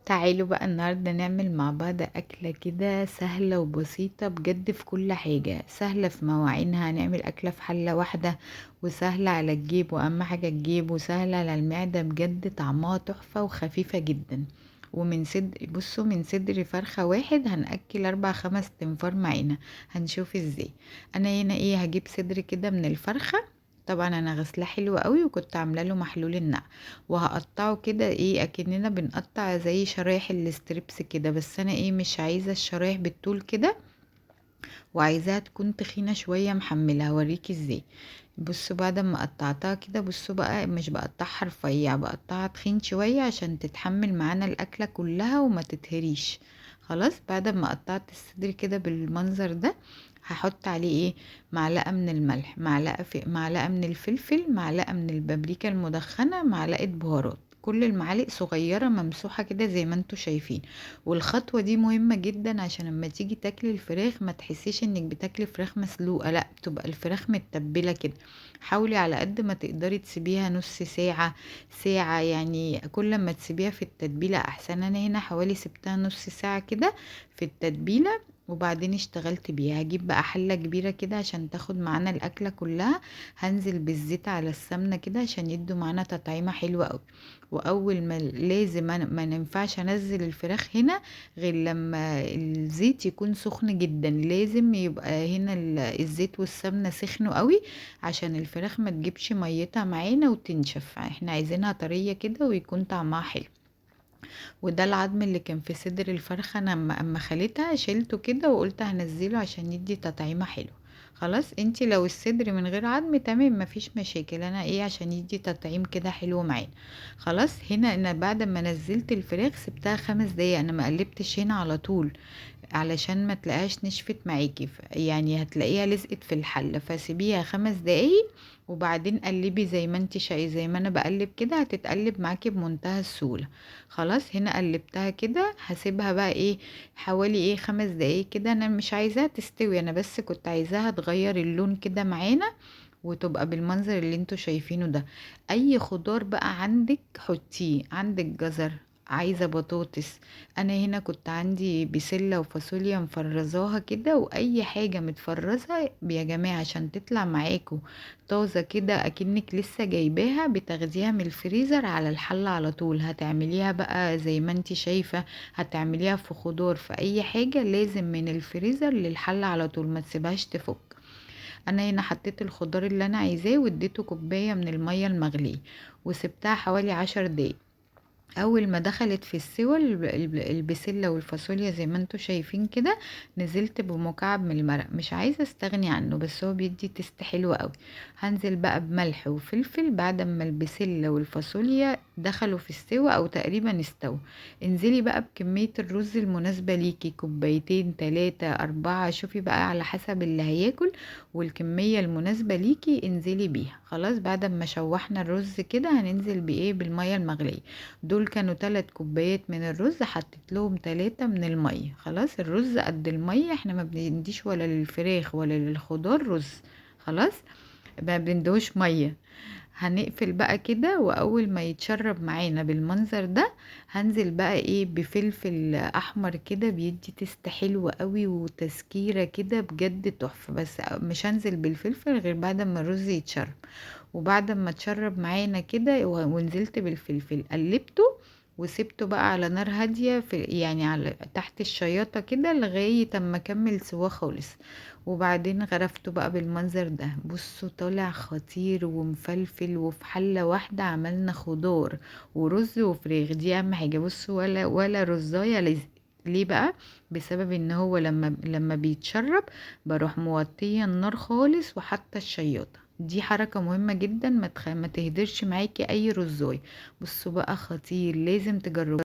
تعالوا بقى النهاردة نعمل مع بعض أكلة كده سهلة وبسيطة بجد، في كل حاجة سهلة في مواعينها. هنعمل أكلة في حلة واحدة وسهلة على الجيب، وأهم حاجة الجيب، وسهلة على المعدة بجد، طعمها تحفة وخفيفة جدا. ومن صدر، بصوا، من صدر فرخة واحد هنأكل 4 5 تنفار معانا. هنشوف ازاي. أنا هنا هجيب صدر كده من الفرخة. طبعا انا غسلاه حلو قوي، وكنت عامله له محلول النقع. وهقطعه كده اكننا بنقطع زي شرايح الستريبس كده، بس انا مش عايزة الشرايح بالطول كده، وعايزاها تكون تخينة شوية محملة. هوريكي ازاي. بصوا بعد ما قطعتها كده، بصوا بقى مش بقطعها رفيع، بقطعها تخين شوية عشان تتحمل معانا الأكلة كلها وما تتهريش. خلاص، بعد ما قطعت الصدر كده بالمنظر ده، هحط عليه معلقة من الملح، معلقة من الفلفل، معلقة من البابريكا المدخنة، معلقة بهارات، كل المعالق صغيرة ممسوحة كده زي ما انتوا شايفين. والخطوة دي مهمة جدا عشان لما تيجي تاكلي الفراخ ما تحسيش انك بتاكلي فراخ مسلوقة، لا، تبقى الفراخ متبلة كده. حاولي على قد ما تقدري تسيبيها نص ساعة، ساعة، يعني كل ما تسيبيها في التتبيلة احسن. انا هنا حوالي سبتها نص ساعة كده في التتبيلة، وبعدين اشتغلت بيها. هجيب بقى حلة كبيرة كده عشان تاخد معانا الأكلة كلها. هنزل بالزيت على السمنة كده عشان يدوا معانا تطعيمة حلوة قوي. واول ما لازم ما ننفعش انزل الفراخ هنا غير لما الزيت يكون سخن جدا. لازم يبقى هنا الزيت والسمنة سخنوا قوي عشان الفراخ ما تجيبش ميتها معانا وتنشف. احنا عايزينها طرية كده ويكون طعمها حلو. وده العظم اللي كان في صدر الفرخة، انا اما خليتها شيلته كده وقلت هنزله عشان يدي تطعيمة حلو. خلاص، انتي لو الصدر من غير عظم تمام، مفيش مشاكل. انا عشان يدي تطعيم كده حلو معانا. خلاص، هنا انا بعد ما نزلت الفراخ سبتها 5 دقايق، انا ما قلبتش هنا على طول علشان ما تلاقيهاش نشفت معاكي. يعني هتلاقيها لزقت في الحلة، فسيبيها 5 دقايق وبعدين قلبي زي ما انت زي ما انا بقلب كده، هتتقلب معاكي بمنتهى السهولة. خلاص، هنا قلبتها كده، هسيبها بقى حوالي 5 دقايق كده. انا مش عايزاها تستوي، انا بس كنت عايزاها تغير اللون كده معانا وتبقى بالمنظر اللي انتوا شايفينه ده. اي خضار بقى عندك حطيه، عندك جزر، عايزة بطاطس. انا هنا كنت عندي بسلة وفاصوليا مفرزاها كده، واي حاجة متفرزة يا جماعة عشان تطلع معاكم طازة كده اكنك لسه جايباها، بتاخديها من الفريزر على الحلة على طول. هتعمليها بقى زي ما انت شايفة، هتعمليها في خضار، في اي حاجة لازم من الفريزر للحلة على طول، ما تسيبهاش تفك. انا هنا حطيت الخضار اللي انا عايزاه واديته كوباية من المية المغلية، وسبتها حوالي 10 دقايق. اول ما دخلت في السوى البسله والفاصوليا زي ما انتوا شايفين كده، نزلت بمكعب من المرق. مش عايزه استغني عنه، بس هو بيدي تست حلو قوي. هنزل بقى بملح وفلفل بعد ما البسله والفاصوليا دخلوا في السوى او تقريبا استووا. انزلي بقى بكميه الرز المناسبه ليكي، كوبايتين 3 4، شوفي بقى على حسب اللي هياكل، والكميه المناسبه ليكي انزلي بيها. خلاص، بعد ما شوحنا الرز كده هننزل بالميه المغليه. دول كانوا 3 كوبايات من الرز، حطيت لهم 3 من المية. خلاص، الرز قد المية، احنا ما بنديش ولا للفراخ ولا للخضار رز. خلاص، ما بندوش مية. هنقفل بقى كده، واول ما يتشرب معانا بالمنظر ده، هنزل بقى بفلفل احمر كده، بيدي تست حلو قوي وتسكيرة كده بجد تحفة. بس مش هنزل بالفلفل غير بعد ما الرز يتشرب. وبعد ما اتشرب معانا كده ونزلت بالفلفل، قلبته وسبته بقى على نار هادية، في يعني على تحت الشياطة كده لغاية اما كمل سوا خالص. وبعدين غرفته بقى بالمنظر ده. بصوا طالع خطير ومفلفل، وفي حلة واحدة عملنا خضار ورز وفراخ. دي اهم حاجة. بصوا، ولا رزاية ليه بقى؟ بسبب ان هو لما بيتشرب بروح موطية النار خالص وحتى الشياطة. دي حركة مهمة جدا، ما تهدرش معاكي اي رزاية. بصوا بقى خطير، لازم تجربوه.